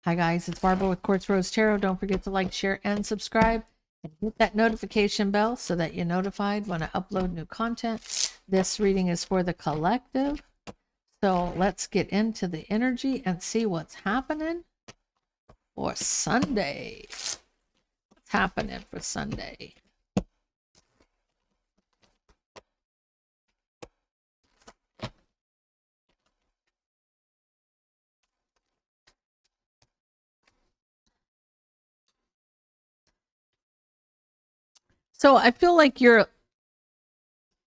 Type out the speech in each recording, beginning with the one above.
Hi guys, it's Barbara with Quartz Rose Tarot. Don't forget to like, share, and subscribe. And hit that notification bell so that you're notified when I upload new content. This reading is for the collective. So let's get into the energy and see what's happening for Sunday. What's happening for Sunday? So I feel like the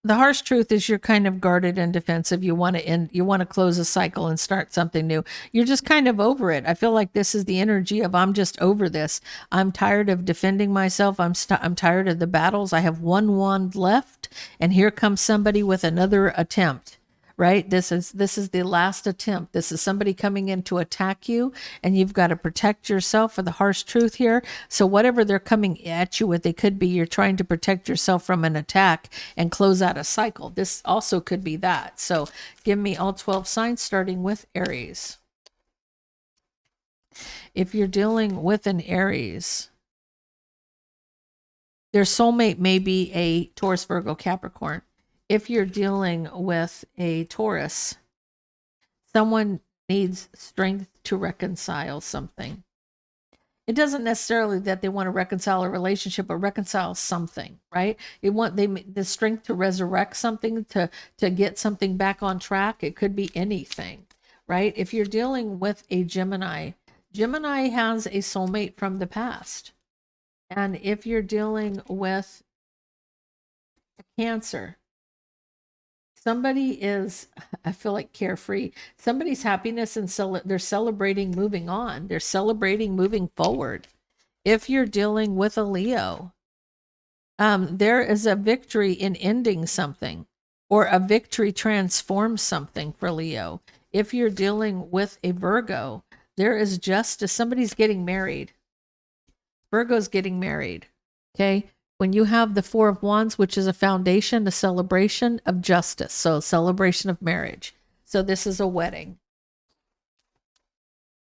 harsh truth is you're kind of guarded and defensive. You want to end, you want to close a cycle and start something new. You're just kind of over it. I feel like this is the energy of I'm just over this. I'm tired of defending myself. I'm tired of the battles. I have one wand left, and here comes somebody with another attempt. Right? This is the last attempt. This is somebody coming in to attack you, and you've got to protect yourself for the harsh truth here. So whatever they're coming at you with, they could be you're trying to protect yourself from an attack and close out a cycle. This also could be that. So give me all 12 signs starting with Aries. If you're dealing with an Aries, their soulmate may be a Taurus, Virgo, Capricorn. If you're dealing with a Taurus, someone needs strength to reconcile something. It doesn't necessarily that they want to reconcile a relationship, but reconcile something, right? They want the strength to resurrect something, to get something back on track. It could be anything, right? If you're dealing with a Gemini, Gemini has a soulmate from the past. And if you're dealing with a Cancer, somebody is, I feel like, carefree. Somebody's happiness and they're celebrating moving on. They're celebrating moving forward. If you're dealing with a Leo, there is a victory in ending something, or a victory transforms something for Leo. If you're dealing with a Virgo, there is justice. Somebody's getting married. Virgo's getting married. Okay. When you have the Four of Wands, which is a foundation, a celebration of justice. So, a celebration of marriage. So, this is a wedding.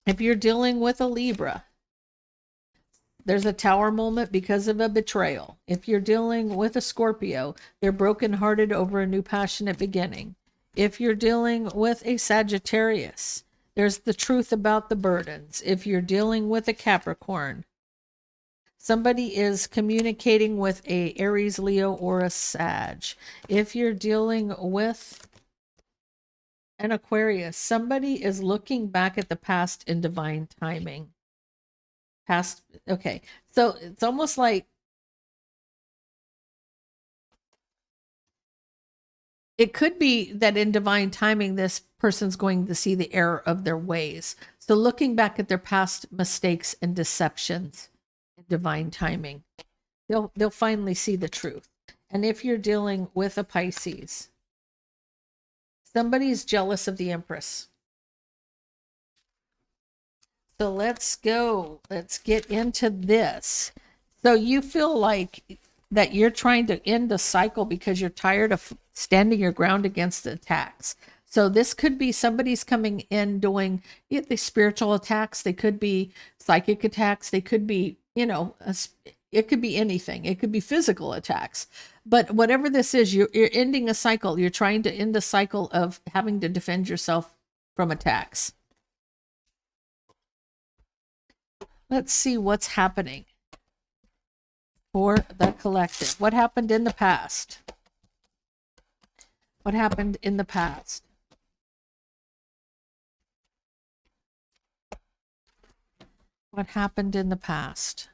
If you're dealing with a Libra, there's a Tower moment because of a betrayal. If you're dealing with a Scorpio, they're brokenhearted over a new passionate beginning. If you're dealing with a Sagittarius, there's the truth about the burdens. If you're dealing with a Capricorn, somebody is communicating with a Aries, Leo, or a Sag. If you're dealing with an Aquarius, somebody is looking back at the past in divine timing. Past, okay. So it's almost like it could be that in divine timing, this person's going to see the error of their ways. So looking back at their past mistakes and deceptions in divine timing, they'll finally see the truth. And if you're dealing with a Pisces, somebody's jealous of the Empress. So let's go. Let's get into this. So you feel like that you're trying to end a cycle because you're tired of standing your ground against the attacks. So this could be somebody's coming in doing the spiritual attacks. They could be psychic attacks. They could be, it could be anything. It could be physical attacks. But whatever this is, you're ending a cycle. You're trying to end a cycle of having to defend yourself from attacks. Let's see what's happening for the collective. What happened in the past? What happened in the past? What happened in the past?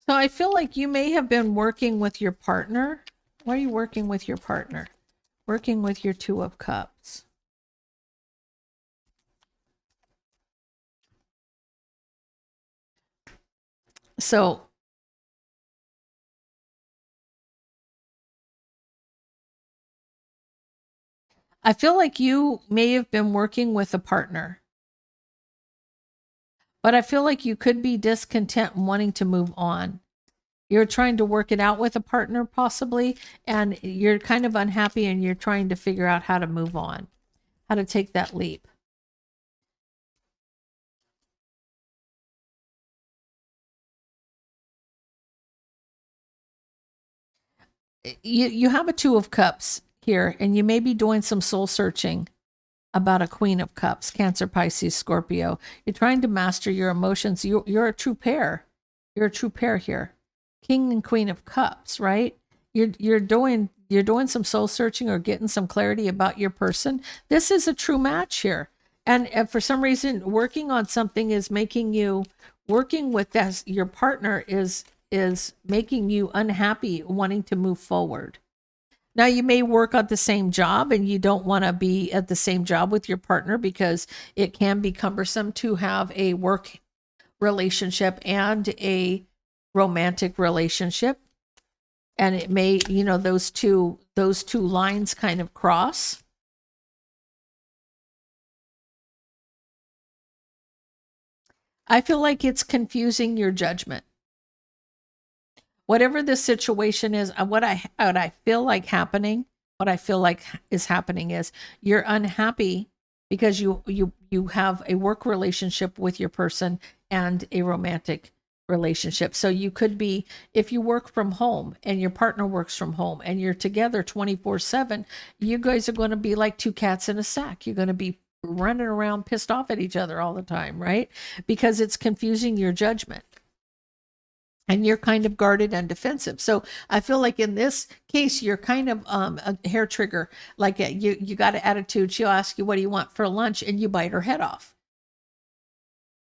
So I feel like you may have been working with your partner. Why are you working with your partner? Working with your Two of Cups. So I feel like you may have been working with a partner, but I feel like you could be discontent and wanting to move on. You're trying to work it out with a partner, possibly, and you're kind of unhappy and you're trying to figure out how to move on, how to take that leap. You have a Two of Cups here, and you may be doing some soul searching about a Queen of Cups, Cancer, Pisces, Scorpio. You're trying to master your emotions. You're a true pair. You're a true pair here. King and Queen of Cups, right? You're doing some soul searching or getting some clarity about your person. This is a true match here. And for some reason, working on something is making you working with this, your partner is making you unhappy, wanting to move forward. Now, you may work at the same job and you don't want to be at the same job with your partner because it can be cumbersome to have a work relationship and a romantic relationship. And it may, those two lines kind of cross. I feel like it's confusing your judgment. Whatever the situation is, what I feel like happening, what I feel like is happening is you're unhappy because you have a work relationship with your person and a romantic relationship. So you could be, if you work from home and your partner works from home and you're together 24/7, you guys are going to be like two cats in a sack. You're going to be running around pissed off at each other all the time, right? Because it's confusing your judgment. And you're kind of guarded and defensive. So I feel like in this case, you're kind of a hair trigger. Like you got an attitude. She'll ask you, what do you want for lunch? And you bite her head off.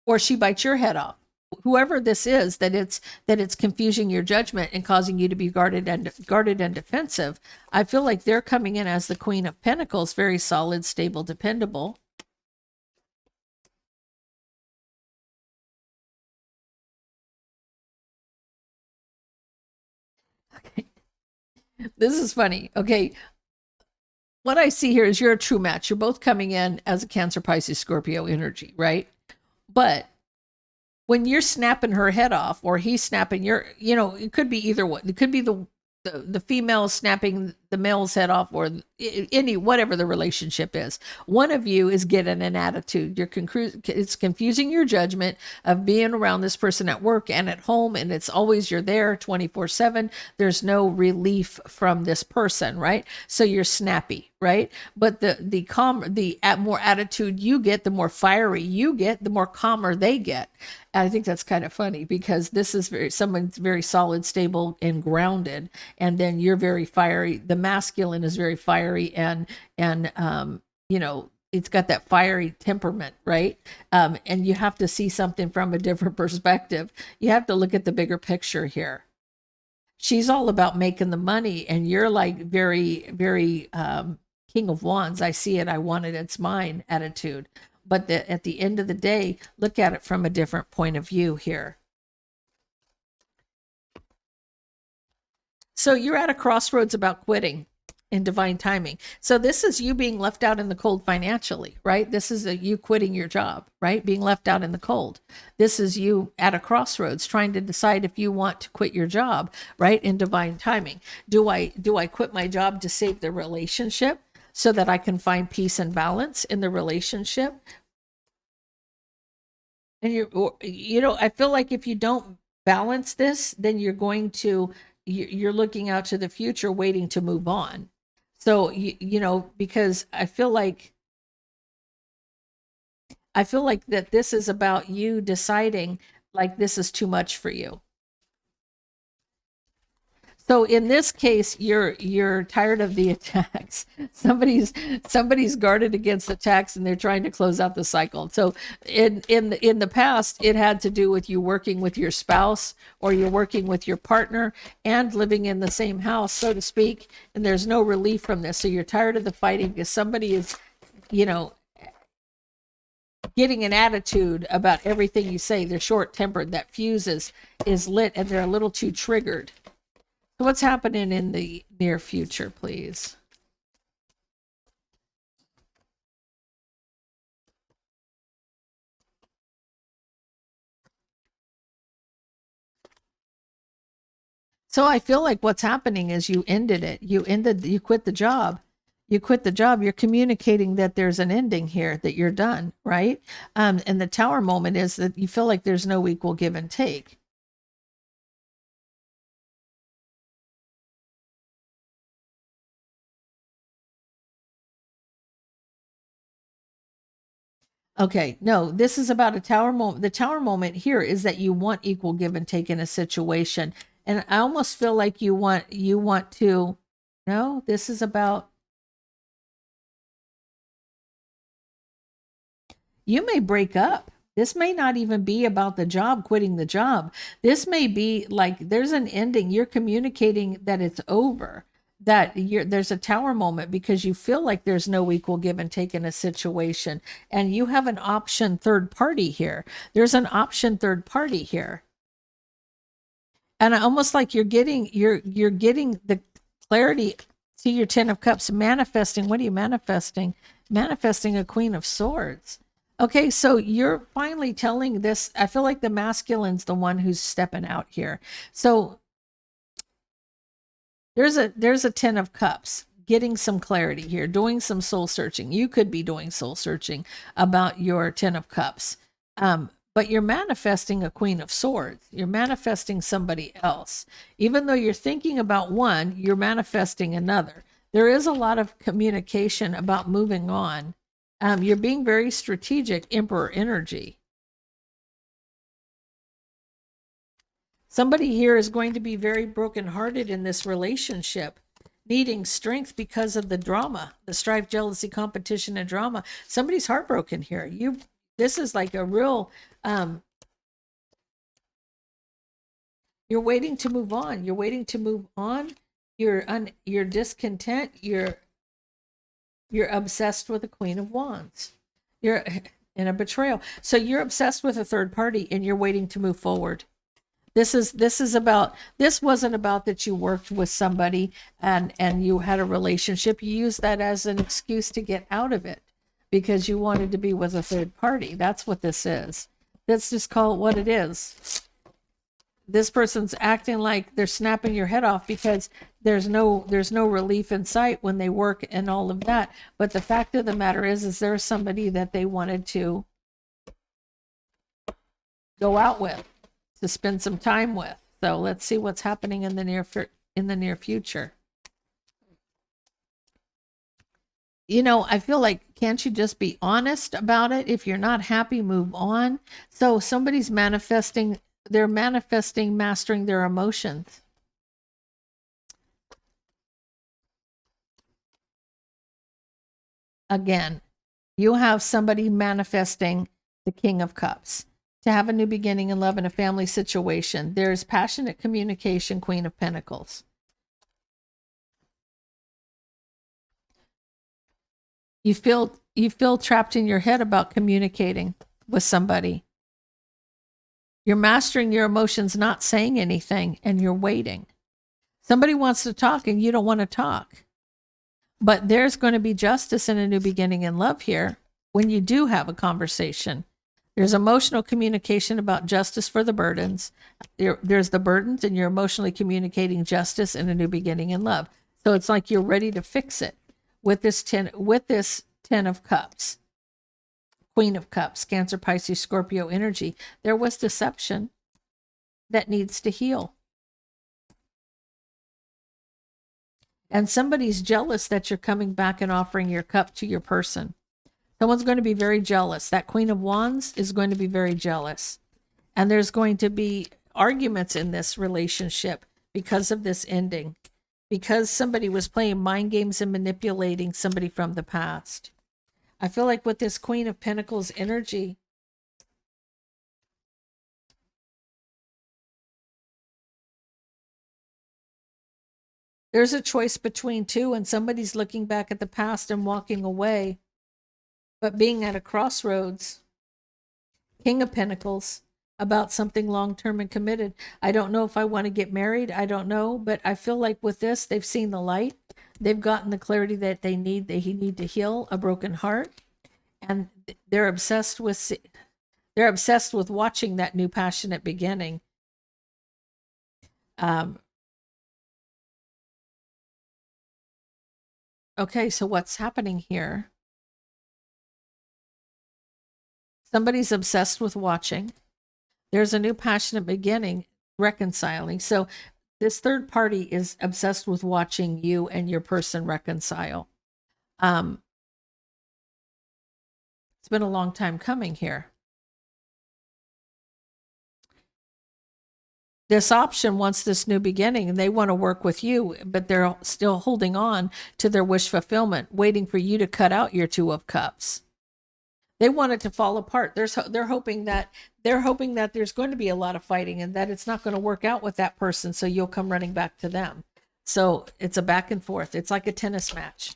Or she bites your head off. Whoever this is, that it's confusing your judgment and causing you to be guarded and defensive. I feel like they're coming in as the Queen of Pentacles, very solid, stable, dependable. Okay. This is funny. Okay. What I see here is you're a true match. You're both coming in as a Cancer, Pisces, Scorpio energy, right? But when you're snapping her head off or he's snapping it could be either one. It could be the female snapping the male's head off, or any whatever the relationship is. One of you is getting an attitude. It's confusing your judgment of being around this person at work and at home, and it's always you're there 24/7. There's no relief from this person, right? So you're snappy, right? But the more attitude you get, the more fiery you get, the more calmer they get. And I think that's kind of funny because this is someone's very solid, stable, and grounded, and then you're very fiery. The masculine is very fiery and it's got that fiery temperament, right? And you have to see something from a different perspective. You have to look at the bigger picture here. She's all about making the money, and you're like very, very King of Wands. I see it, I want it, it's mine attitude. But at the end of the day, look at it from a different point of view here. So you're at a crossroads about quitting in divine timing. So this is you being left out in the cold financially, right? This is you quitting your job, right? Being left out in the cold. This is you at a crossroads trying to decide if you want to quit your job, right? In divine timing. Do I quit my job to save the relationship so that I can find peace and balance in the relationship? And I feel like if you don't balance this, then you're looking out to the future waiting to move on. So because I feel like that this is about you deciding like this is too much for you. So in this case, you're tired of the attacks. Somebody's guarded against attacks, and they're trying to close out the cycle. So in the past, it had to do with you working with your spouse or you're working with your partner and living in the same house, so to speak. And there's no relief from this. So you're tired of the fighting because somebody is, getting an attitude about everything you say. They're short-tempered. That fuse is lit, and they're a little too triggered. What's happening in the near future, please? So I feel like what's happening is you ended it. You quit the job. You quit the job. You're communicating that there's an ending here, that you're done, right? And the tower moment is that you feel like there's no equal give and take. Okay, no, this is about a tower moment. The tower moment here is that you want equal give and take in a situation. And I almost feel like you want to, no, this is about, you may break up. This may not even be about the job, quitting the job. This may be like there's an ending. You're communicating that it's over, that there's a tower moment because you feel like there's no equal give and take in a situation. And you have an option third party here. There's an option third party here. And almost like you're getting the clarity to your 10 of cups manifesting. What are you manifesting? Manifesting a queen of swords. Okay, so you're finally telling this. I feel like the masculine's the one who's stepping out here. So there's a 10 of cups, getting some clarity here, doing some soul searching. You could be doing soul searching about your 10 of cups. But you're manifesting a queen of swords. You're manifesting somebody else. Even though you're thinking about one, you're manifesting another. There is a lot of communication about moving on. You're being very strategic, Emperor energy. Somebody here is going to be very brokenhearted in this relationship, needing strength because of the drama, the strife, jealousy, competition, and drama. Somebody's heartbroken here. This is like a real, you're waiting to move on. You're waiting to move on. You're discontent. You're obsessed with the Queen of Wands. You're in a betrayal. So you're obsessed with a third party and you're waiting to move forward. This wasn't about that you worked with somebody and you had a relationship. You used that as an excuse to get out of it because you wanted to be with a third party. That's what this is. Let's just call it what it is. This person's acting like they're snapping your head off because there's no relief in sight when they work and all of that. But the fact of the matter is there's somebody that they wanted to go out with, to spend some time with. So let's see what's happening in the near future. I feel like, can't you just be honest about it? If you're not happy, move on. So somebody's manifesting, they're manifesting mastering their emotions. Again, you have somebody manifesting the King of Cups. To have a new beginning in love in a family situation. There's passionate communication, Queen of Pentacles. You feel trapped in your head about communicating with somebody. You're mastering your emotions, not saying anything, and you're waiting. Somebody wants to talk and you don't want to talk. But there's going to be justice in a new beginning in love here when you do have a conversation. There's emotional communication about justice for the burdens. There's the burdens, and you're emotionally communicating justice in a new beginning in love. So it's like you're ready to fix it with this 10 of Cups. Queen of Cups, Cancer, Pisces, Scorpio energy. There was deception that needs to heal. And somebody's jealous that you're coming back and offering your cup to your person. Someone's going to be very jealous. That Queen of Wands is going to be very jealous. And there's going to be arguments in this relationship because of this ending. Because somebody was playing mind games and manipulating somebody from the past. I feel like with this Queen of Pentacles energy, there's a choice between two, and somebody's looking back at the past and walking away. But being at a crossroads, King of Pentacles, about something long-term and committed. I don't know if I want to get married. I don't know. But I feel like with this, they've seen the light. They've gotten the clarity that they need. They need to heal a broken heart. And they're obsessed with watching that new passionate beginning. Okay, so what's happening here? Somebody's obsessed with watching. There's a new passionate beginning, reconciling. So this third party is obsessed with watching you and your person reconcile. It's been a long time coming here. This option wants this new beginning and they want to work with you, but they're still holding on to their wish fulfillment, waiting for you to cut out your Two of Cups. They want it to fall apart. They're hoping that there's going to be a lot of fighting and that it's not going to work out with that person, so you'll come running back to them. So it's a back and forth. It's like a tennis match.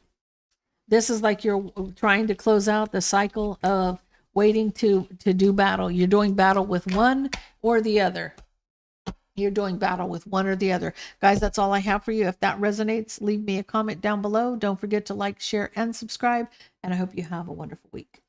This is like you're trying to close out the cycle of waiting to do battle. You're doing battle with one or the other. You're doing battle with one or the other. Guys, that's all I have for you. If that resonates, leave me a comment down below. Don't forget to like, share, and subscribe. And I hope you have a wonderful week.